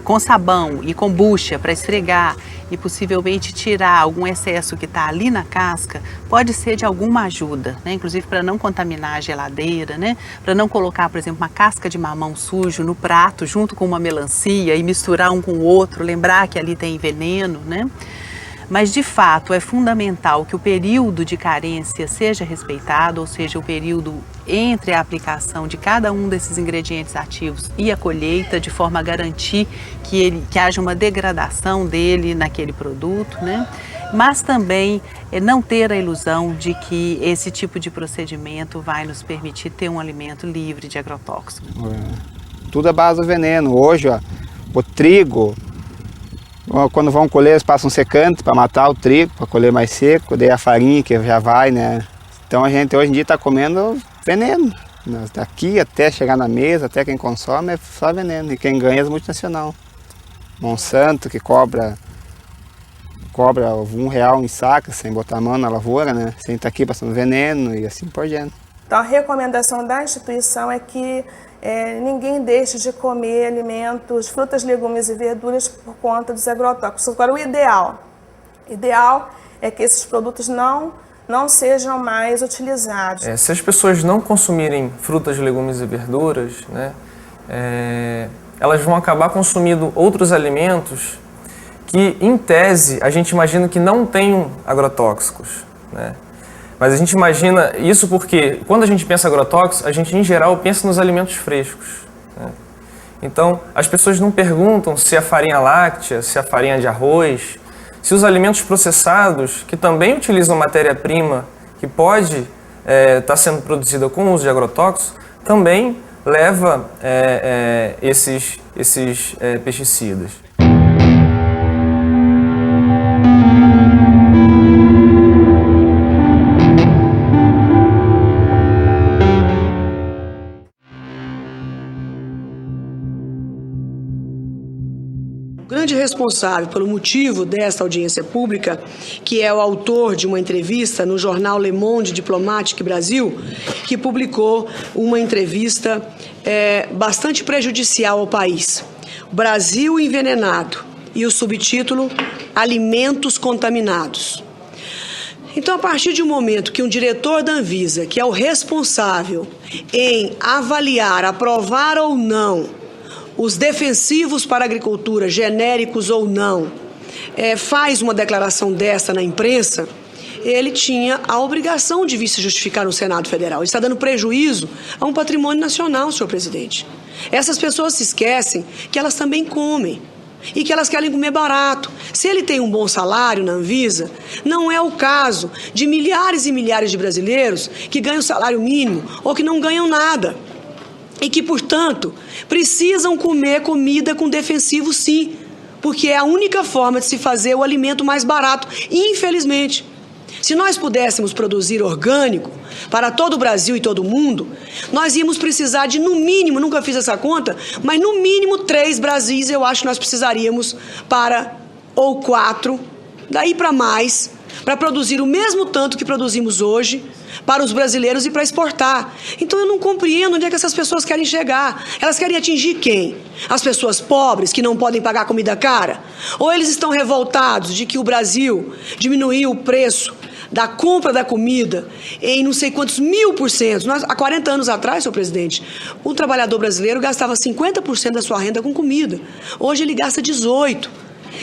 com sabão e com bucha para esfregar e possivelmente tirar algum excesso que está ali na casca pode ser de alguma ajuda, né? Inclusive para não contaminar a geladeira, né? Para não colocar, por exemplo, uma casca de mamão sujo no prato junto com uma melancia e misturar um com o outro, lembrar que ali tem veneno, né? Mas, de fato, é fundamental que o período de carência seja respeitado, ou seja, o período entre a aplicação de cada um desses ingredientes ativos e a colheita, de forma a garantir que haja uma degradação dele naquele produto, né? Mas também não ter a ilusão de que esse tipo de procedimento vai nos permitir ter um alimento livre de agrotóxicos.
Tudo é base do veneno. Hoje, ó, o trigo... Quando vão colher, eles passam secante para matar o trigo, para colher mais seco, daí a farinha que já vai, né? Então a gente hoje em dia está comendo veneno. Daqui até chegar na mesa, até quem consome, é só veneno. E quem ganha é as multinacionais. Monsanto, que cobra R$1 em saca, sem botar a mão na lavoura, né? Sem estar aqui passando veneno e assim por diante.
Então a recomendação da instituição é que ninguém deixe de comer alimentos, frutas, legumes e verduras por conta dos agrotóxicos. Agora, o ideal é que esses produtos não sejam mais utilizados.
Se as pessoas não consumirem frutas, legumes e verduras, né, elas vão acabar consumindo outros alimentos que, em tese, a gente imagina que não tenham agrotóxicos, né? Mas a gente imagina isso porque, quando a gente pensa em agrotóxicos, a gente, em geral, pensa nos alimentos frescos, né? Então, as pessoas não perguntam se a farinha láctea, se a farinha de arroz, se os alimentos processados, que também utilizam matéria-prima que pode estar sendo produzida com o uso de agrotóxicos, também leva esses pesticidas.
O grande responsável pelo motivo desta audiência pública, que é o autor de uma entrevista no jornal Le Monde Diplomatique Brasil, que publicou uma entrevista bastante prejudicial ao país. Brasil envenenado, e o subtítulo Alimentos contaminados. Então, a partir de um momento que um diretor da Anvisa, que é o responsável em avaliar, aprovar ou não os defensivos para a agricultura, genéricos ou não, faz uma declaração dessa na imprensa, ele tinha a obrigação de vir se justificar no Senado Federal. Ele está dando prejuízo a um patrimônio nacional, senhor presidente. Essas pessoas se esquecem que elas também comem e que elas querem comer barato. Se ele tem um bom salário na Anvisa, não é o caso de milhares e milhares de brasileiros que ganham salário mínimo ou que não ganham nada e que, portanto, precisam comer comida com defensivo, sim, porque é a única forma de se fazer o alimento mais barato. Infelizmente, se nós pudéssemos produzir orgânico para todo o Brasil e todo o mundo, nós íamos precisar de, no mínimo, nunca fiz essa conta, mas no mínimo 3 Brasis eu acho que nós precisaríamos ou 4, daí para mais, para produzir o mesmo tanto que produzimos hoje para os brasileiros e para exportar. Então eu não compreendo onde é que essas pessoas querem chegar. Elas querem atingir quem? As pessoas pobres que não podem pagar comida cara? Ou eles estão revoltados de que o Brasil diminuiu o preço da compra da comida em não sei quantos 1000%. Há 40 anos atrás, senhor presidente, o trabalhador brasileiro gastava 50% da sua renda com comida. Hoje ele gasta 18%.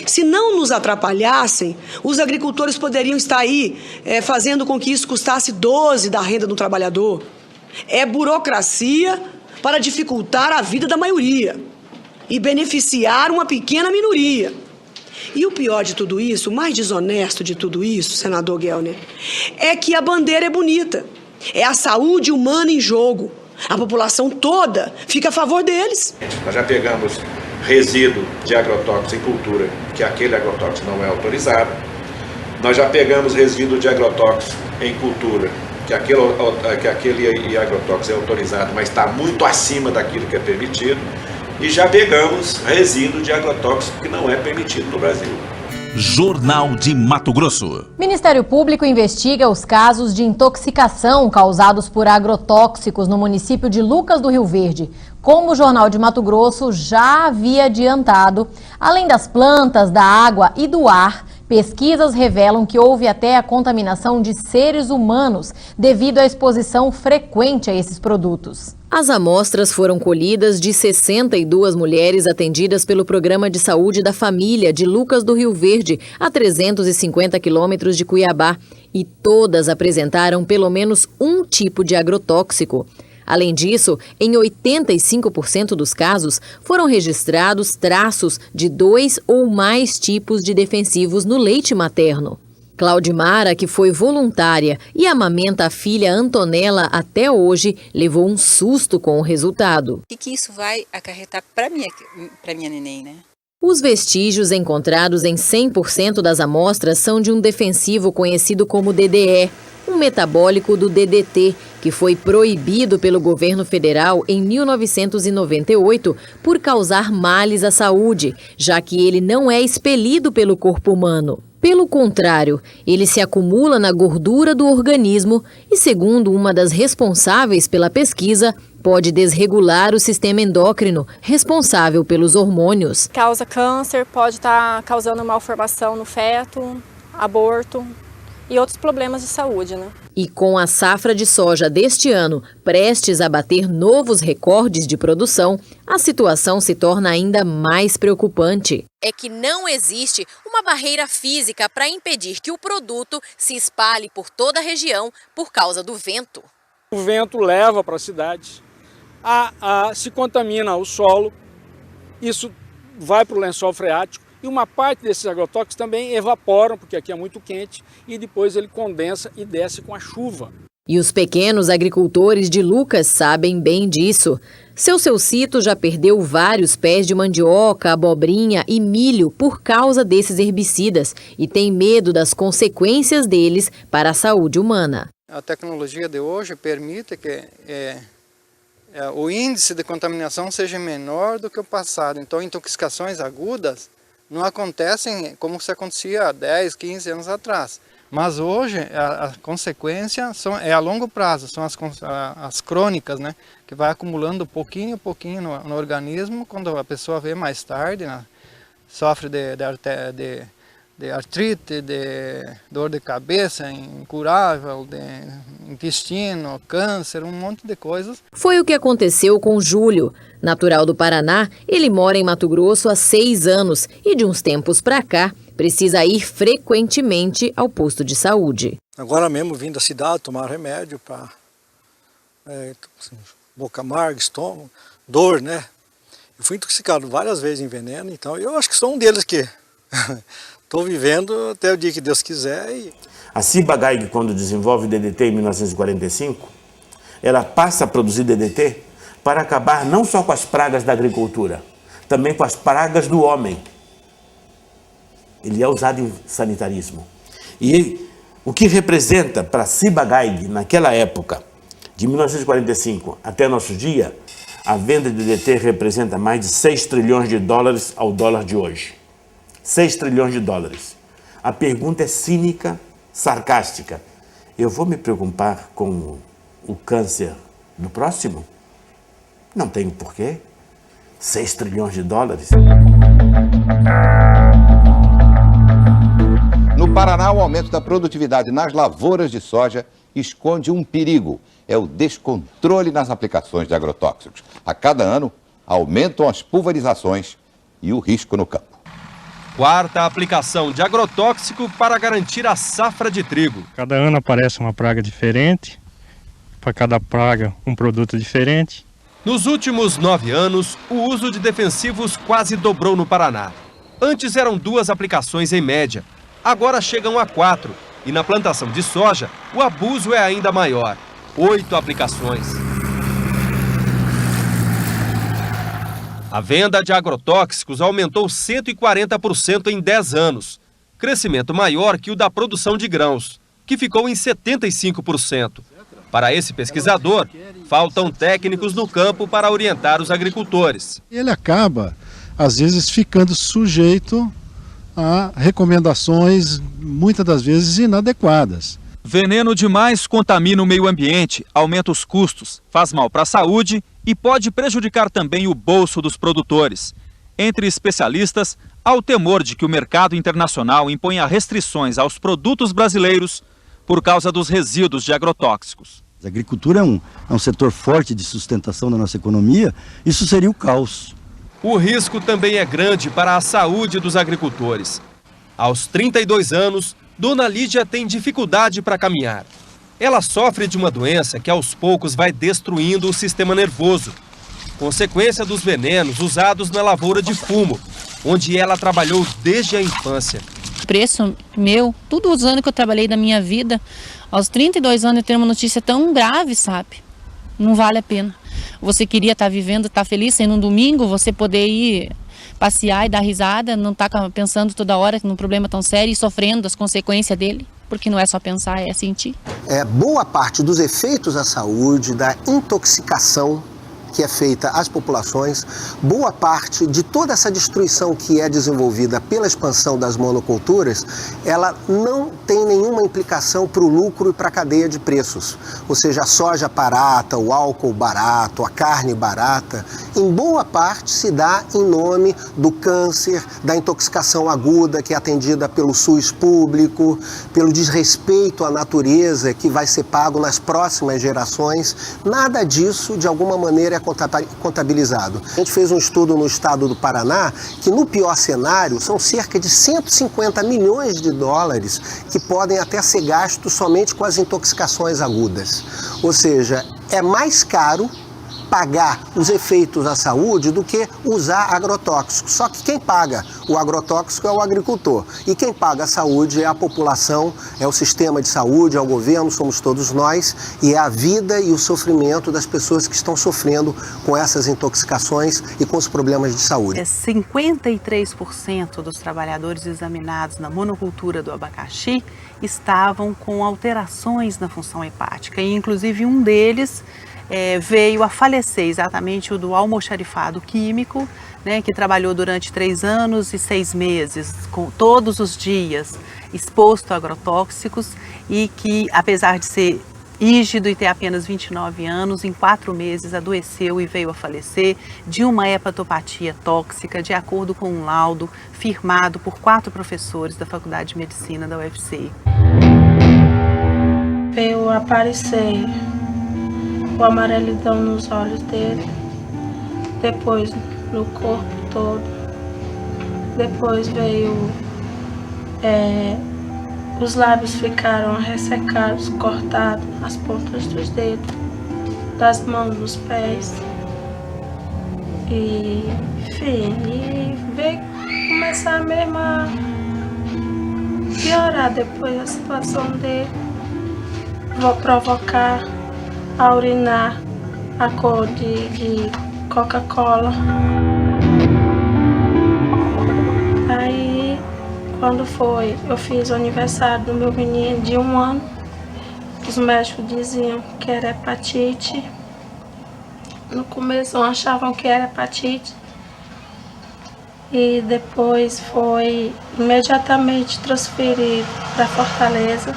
Se não nos atrapalhassem, os agricultores poderiam estar aí fazendo com que isso custasse 12% da renda do trabalhador. É burocracia para dificultar a vida da maioria e beneficiar uma pequena minoria. E o pior de tudo isso, o mais desonesto de tudo isso, senador Gelner, é que a bandeira é bonita. É a saúde humana em jogo. A população toda fica a favor deles.
Nós já pegamos resíduo de agrotóxico em cultura, que aquele agrotóxico não é autorizado. Nós já pegamos resíduo de agrotóxico em cultura, que aquele agrotóxico é autorizado, mas está muito acima daquilo que é permitido. E já pegamos resíduo de agrotóxico que não é permitido no Brasil.
Jornal de Mato Grosso.
Ministério Público investiga os casos de intoxicação causados por agrotóxicos no município de Lucas do Rio Verde. Como o Jornal de Mato Grosso já havia adiantado, além das plantas, da água e do ar, pesquisas revelam que houve até a contaminação de seres humanos devido à exposição frequente a esses produtos.
As amostras foram colhidas de 62 mulheres atendidas pelo Programa de Saúde da Família de Lucas do Rio Verde, a 350 quilômetros de Cuiabá, e todas apresentaram pelo menos um tipo de agrotóxico. Além disso, em 85% dos casos, foram registrados traços de 2 ou mais tipos de defensivos no leite materno. Claudimara, que foi voluntária e amamenta a filha Antonella até hoje, levou um susto com o resultado.
O que isso vai acarretar para minha neném, né?
Os vestígios encontrados em 100% das amostras são de um defensivo conhecido como DDE, um metabólico do DDT, que foi proibido pelo governo federal em 1998 por causar males à saúde, já que ele não é expelido pelo corpo humano. Pelo contrário, ele se acumula na gordura do organismo e, segundo uma das responsáveis pela pesquisa, pode desregular o sistema endócrino, responsável pelos hormônios.
Causa câncer, pode estar causando malformação no feto, aborto e outros problemas de saúde, né?
E com a safra de soja deste ano prestes a bater novos recordes de produção, a situação se torna ainda mais preocupante. É que não existe uma barreira física para impedir que o produto se espalhe por toda a região por causa do vento.
O vento leva para a cidade, se contamina o solo, isso vai para o lençol freático. E uma parte desses agrotóxicos também evaporam, porque aqui é muito quente, e depois ele condensa e desce com a chuva.
E os pequenos agricultores de Lucas sabem bem disso. Seu Cito já perdeu vários pés de mandioca, abobrinha e milho por causa desses herbicidas e tem medo das consequências deles para a saúde humana.
A tecnologia de hoje permite que o índice de contaminação seja menor do que o passado. Então, intoxicações agudas não acontecem como se acontecia há 10, 15 anos atrás. Mas hoje a consequência é a longo prazo, são as crônicas, né? Que vai acumulando pouquinho a pouquinho no organismo. Quando a pessoa vê mais tarde, né? Sofre de artrite, de dor de cabeça incurável, de intestino, câncer, um monte de coisas.
Foi o que aconteceu com Júlio. Natural do Paraná, ele mora em Mato Grosso há 6 anos e de uns tempos para cá precisa ir frequentemente ao posto de saúde.
Agora mesmo vim da cidade tomar remédio para boca amarga, estômago, dor, né? Eu fui intoxicado várias vezes em veneno, então eu acho que sou um deles que estou vivendo até o dia que Deus quiser.
A Ciba-Geigy, quando desenvolve DDT em 1945, ela passa a produzir DDT para acabar não só com as pragas da agricultura, também com as pragas do homem. Ele é usado em sanitarismo. E o que representa para a Ciba-Geigy, naquela época, de 1945 até nosso dia, a venda de DDT representa mais de 6 trilhões de dólares ao dólar de hoje. 6 trilhões de dólares. A pergunta é cínica, sarcástica. Eu vou me preocupar com o câncer do próximo? Não tenho porquê. 6 trilhões de dólares.
No Paraná, o aumento da produtividade nas lavouras de soja esconde um perigo. É o descontrole nas aplicações de agrotóxicos. A cada ano, aumentam as pulverizações e o risco no campo.
Quarta aplicação de agrotóxico para garantir a safra de trigo.
Cada ano aparece uma praga diferente, para cada praga um produto diferente.
Nos últimos 9 anos, o uso de defensivos quase dobrou no Paraná. Antes eram 2 aplicações em média, agora chegam a 4. E na plantação de soja, o abuso é ainda maior, 8 aplicações. A venda de agrotóxicos aumentou 140% em 10 anos, crescimento maior que o da produção de grãos, que ficou em 75%. Para esse pesquisador, faltam técnicos no campo para orientar os agricultores.
Ele acaba, às vezes, ficando sujeito a recomendações, muitas das vezes, inadequadas.
Veneno demais contamina o meio ambiente, aumenta os custos, faz mal para a saúde e pode prejudicar também o bolso dos produtores. Entre especialistas, há o temor de que o mercado internacional imponha restrições aos produtos brasileiros por causa dos resíduos de agrotóxicos.
A agricultura é um setor forte de sustentação da nossa economia, isso seria o caos.
O risco também é grande para a saúde dos agricultores. Aos 32 anos, Dona Lídia tem dificuldade para caminhar. Ela sofre de uma doença que aos poucos vai destruindo o sistema nervoso, consequência dos venenos usados na lavoura de fumo, onde ela trabalhou desde a infância.
Preço meu, todos os anos que eu trabalhei da minha vida, aos 32 anos eu tenho uma notícia tão grave, sabe? Não vale a pena. Você queria estar vivendo, estar feliz, sendo um domingo, você poder ir passear e dar risada, não estar pensando toda hora num problema tão sério e sofrendo as consequências dele, porque não é só pensar, é sentir.
Boa parte dos efeitos à saúde, da intoxicação que é feita às populações, boa parte de toda essa destruição que é desenvolvida pela expansão das monoculturas, ela não tem nenhuma implicação para o lucro e para a cadeia de preços. Ou seja, a soja barata, o álcool barato, a carne barata, em boa parte se dá em nome do câncer, da intoxicação aguda que é atendida pelo SUS público, pelo desrespeito à natureza que vai ser pago nas próximas gerações. Nada disso, de alguma maneira, é contabilizado. A gente fez um estudo no estado do Paraná que, no pior cenário, são cerca de 150 milhões de dólares que podem até ser gastos somente com as intoxicações agudas. Ou seja, é mais caro pagar os efeitos à saúde do que usar agrotóxicos. Só que quem paga o agrotóxico é o agricultor. E quem paga a saúde é a população, é o sistema de saúde, é o governo, somos todos nós. E é a vida e o sofrimento das pessoas que estão sofrendo com essas intoxicações e com os problemas de saúde.
53% dos trabalhadores examinados na monocultura do abacaxi estavam com alterações na função hepática. E inclusive um deles veio a falecer, exatamente o do almoxarifado químico, né, que trabalhou durante 3 anos e 6 meses, todos os dias, exposto a agrotóxicos e que, apesar de ser rígido e ter apenas 29 anos, em 4 meses adoeceu e veio a falecer de uma hepatopatia tóxica, de acordo com um laudo firmado por 4 professores da Faculdade de Medicina da UFC.
Veio aparecer o amarelidão nos olhos dele, depois no corpo todo, depois veio Os lábios ficaram ressecados, cortados, as pontas dos dedos, das mãos, dos pés. E, enfim, veio começar mesmo a piorar depois a situação dele. Vou provocar a urinar a cor de Coca-Cola. Aí, quando eu fiz o aniversário do meu menino de 1 ano, os médicos diziam que era hepatite. No começo achavam que era hepatite. E depois foi imediatamente transferido para Fortaleza.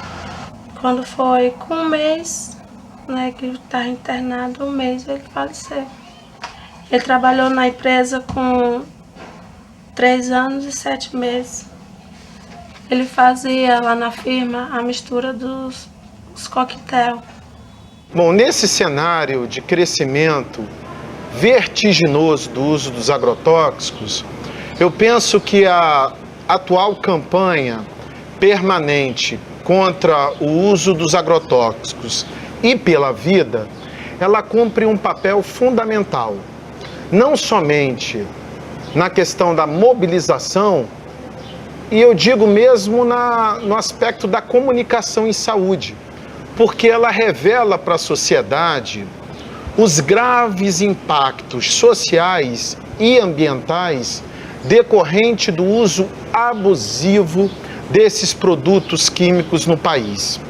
Quando foi com 1 mês, né, que ele estava internado, 1 mês ele faleceu. Ele trabalhou na empresa com 3 anos e 7 meses. Ele fazia lá na firma a mistura dos coquetel.
Bom, nesse cenário de crescimento vertiginoso do uso dos agrotóxicos, eu penso que a atual campanha permanente contra o uso dos agrotóxicos e pela vida, ela cumpre um papel fundamental, não somente na questão da mobilização, e eu digo mesmo no aspecto da comunicação em saúde, porque ela revela para a sociedade os graves impactos sociais e ambientais decorrente do uso abusivo desses produtos químicos no país.